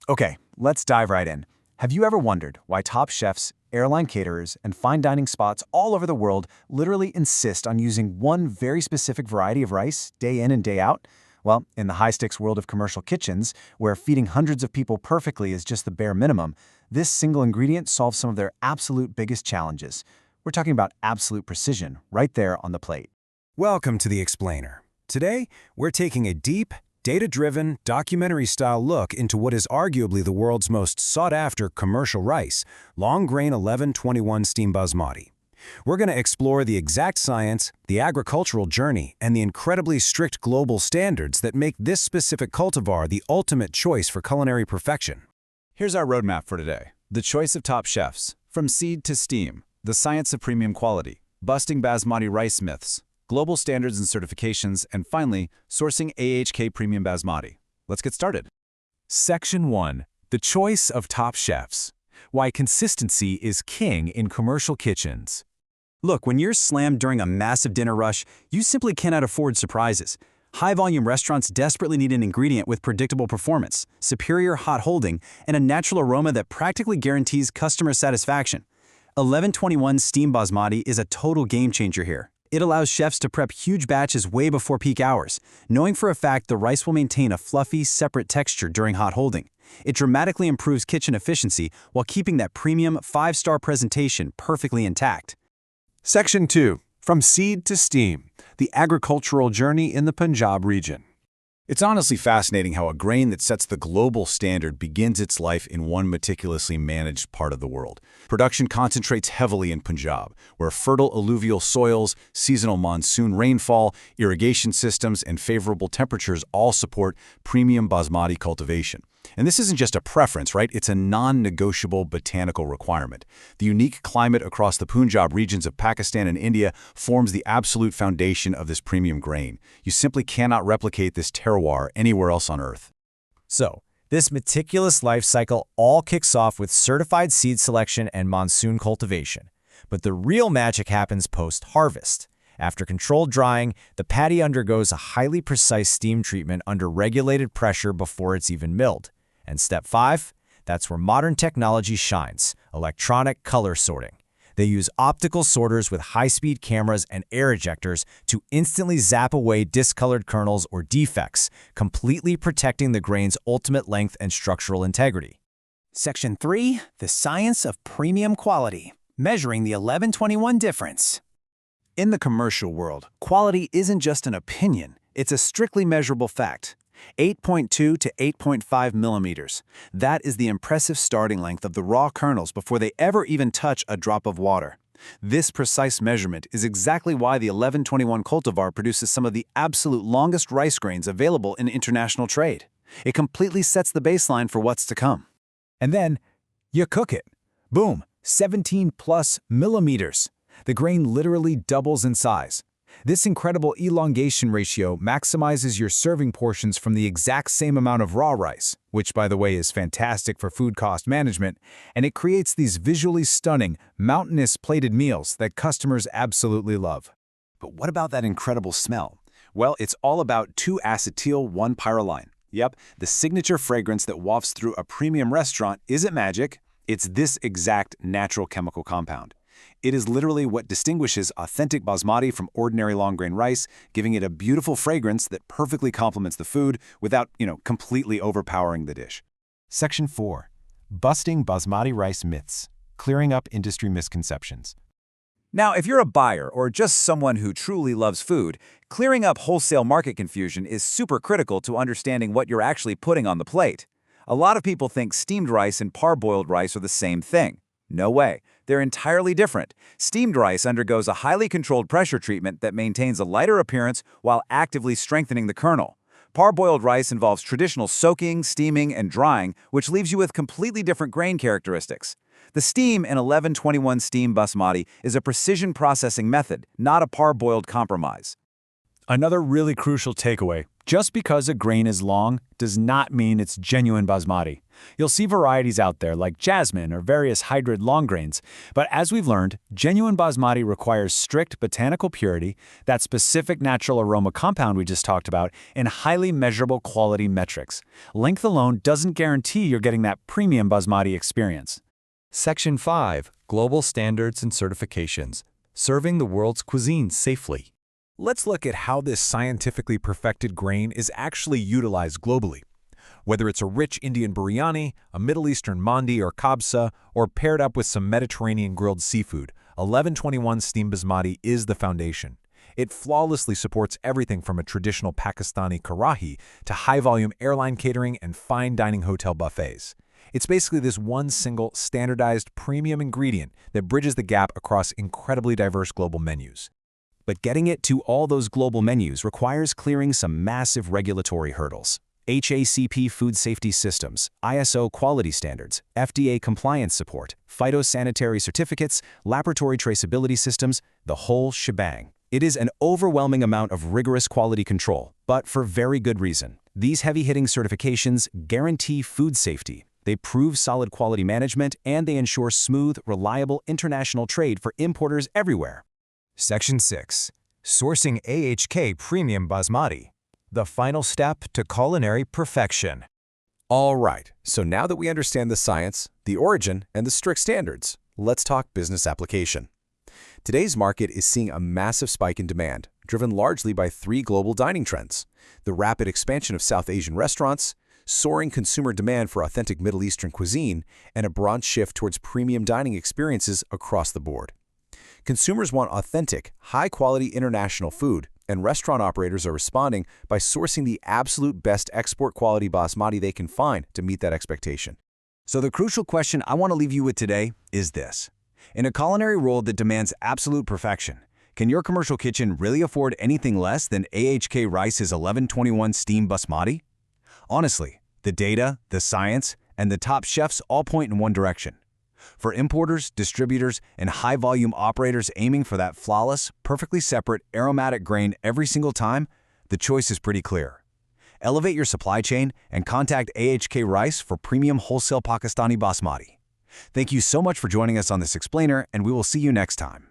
Okay, let's dive right in. Have you ever wondered why top chefs, airline caterers, and fine dining spots all over the world literally insist on using one very specific variety of rice day in and day out? Well, in the high-stakes world of commercial kitchens, where feeding hundreds of people perfectly is just the bare minimum, this single ingredient solves some of their absolute biggest challenges. We're talking about absolute precision right there on the plate. Welcome to The Explainer. Today, we're taking a deep, data-driven, documentary-style look into what is arguably the world's most sought-after commercial rice, long-grain 1121 Steam Basmati. We're going to explore the exact science, the agricultural journey, and the incredibly strict global standards that make this specific cultivar the ultimate choice for culinary perfection. Here's our roadmap for today. The choice of top chefs, from seed to steam, the science of premium quality, busting basmati rice myths, global standards and certifications, and finally, sourcing AHK Premium Basmati. Let's get started. Section 1. The choice of top chefs. Why consistency is king in commercial kitchens. Look, when you're slammed during a massive dinner rush, you simply cannot afford surprises. High-volume restaurants desperately need an ingredient with predictable performance, superior hot holding, and a natural aroma that practically guarantees customer satisfaction. 1121 Steam Basmati is a total game-changer here. It allows chefs to prep huge batches way before peak hours, knowing for a fact the rice will maintain a fluffy, separate texture during hot holding. It dramatically improves kitchen efficiency while keeping that premium 5-star presentation perfectly intact. Section 2. From seed to steam. The agricultural journey in the Punjab region. It's honestly fascinating how a grain that sets the global standard begins its life in one meticulously managed part of the world. Production concentrates heavily in Punjab, where fertile alluvial soils, seasonal monsoon rainfall, irrigation systems, and favorable temperatures all support premium basmati cultivation. And this isn't just a preference, right? It's a non-negotiable botanical requirement. The unique climate across the Punjab regions of Pakistan and India forms the absolute foundation of this premium grain. You simply cannot replicate this terroir anywhere else on Earth. So, this meticulous life cycle all kicks off with certified seed selection and monsoon cultivation. But the real magic happens post-harvest. After controlled drying, the paddy undergoes a highly precise steam treatment under regulated pressure before it's even milled. And step 5? That's where modern technology shines, electronic color sorting. They use optical sorters with high-speed cameras and air ejectors to instantly zap away discolored kernels or defects, completely protecting the grain's ultimate length and structural integrity. Section 3. The science of premium quality. Measuring the 1121 difference. In the commercial world, quality isn't just an opinion, it's a strictly measurable fact. 8.2 to 8.5 millimeters. That is the impressive starting length of the raw kernels before they ever even touch a drop of water. This precise measurement is exactly why the 1121 cultivar produces some of the absolute longest rice grains available in international trade. It completely sets the baseline for what's to come. And then, you cook it. Boom, 17 plus millimeters. The grain literally doubles in size. This incredible elongation ratio maximizes your serving portions from the exact same amount of raw rice, which, by the way, is fantastic for food cost management, and it creates these visually stunning, mountainous plated meals that customers absolutely love. But what about that incredible smell? Well, it's all about 2-acetyl-1-pyroline. Yep, the signature fragrance that wafts through a premium restaurant isn't magic. It's this exact natural chemical compound. It is literally what distinguishes authentic basmati from ordinary long-grain rice, giving it a beautiful fragrance that perfectly complements the food without, completely overpowering the dish. Section 4. Busting Basmati Rice Myths. Clearing up industry misconceptions. Now, if you're a buyer or just someone who truly loves food, clearing up wholesale market confusion is super critical to understanding what you're actually putting on the plate. A lot of people think steamed rice and parboiled rice are the same thing. No way. They're entirely different. Steamed rice undergoes a highly controlled pressure treatment that maintains a lighter appearance while actively strengthening the kernel. Parboiled rice involves traditional soaking, steaming, and drying, which leaves you with completely different grain characteristics. The steam in 1121 Steam Basmati is a precision processing method, not a parboiled compromise. Another really crucial takeaway, Just because a grain is long does not mean it's genuine basmati. You'll see varieties out there like jasmine or various hybrid long grains, but as we've learned, genuine basmati requires strict botanical purity, that specific natural aroma compound we just talked about, and highly measurable quality metrics. Length alone doesn't guarantee you're getting that premium basmati experience. Section 5. Global Standards and Certifications. Serving the world's cuisine safely. Let's look at how this scientifically perfected grain is actually utilized globally. Whether it's a rich Indian biryani, a Middle Eastern mandi or kabsa, or paired up with some Mediterranean grilled seafood, 1121 Steam Basmati is the foundation. It flawlessly supports everything from a traditional Pakistani karahi to high-volume airline catering and fine dining hotel buffets. It's basically this one single, standardized, premium ingredient that bridges the gap across incredibly diverse global menus. But getting it to all those global menus requires clearing some massive regulatory hurdles. HACCP food safety systems, ISO quality standards, FDA compliance support, phytosanitary certificates, laboratory traceability systems, the whole shebang. It is an overwhelming amount of rigorous quality control, but for very good reason. These heavy-hitting certifications guarantee food safety. They prove solid quality management, and they ensure smooth, reliable international trade for importers everywhere. Section 6. Sourcing AHK Premium Basmati. The final step to culinary perfection. All right, so now that we understand the science, the origin, and the strict standards, let's talk business application. Today's market is seeing a massive spike in demand, driven largely by three global dining trends: the rapid expansion of South Asian restaurants, soaring consumer demand for authentic Middle Eastern cuisine, and a broad shift towards premium dining experiences across the board. Consumers want authentic, high-quality international food, and restaurant operators are responding by sourcing the absolute best export-quality basmati they can find to meet that expectation. So the crucial question I want to leave you with today is this. In a culinary world that demands absolute perfection, can your commercial kitchen really afford anything less than AHK Rice's 1121 Steam Basmati? Honestly, the data, the science, and the top chefs all point in one direction. For importers, distributors, and high-volume operators aiming for that flawless, perfectly separate, aromatic grain every single time, the choice is pretty clear. Elevate your supply chain and contact AHK Rice for premium wholesale Pakistani basmati. Thank you so much for joining us on this explainer, and we will see you next time.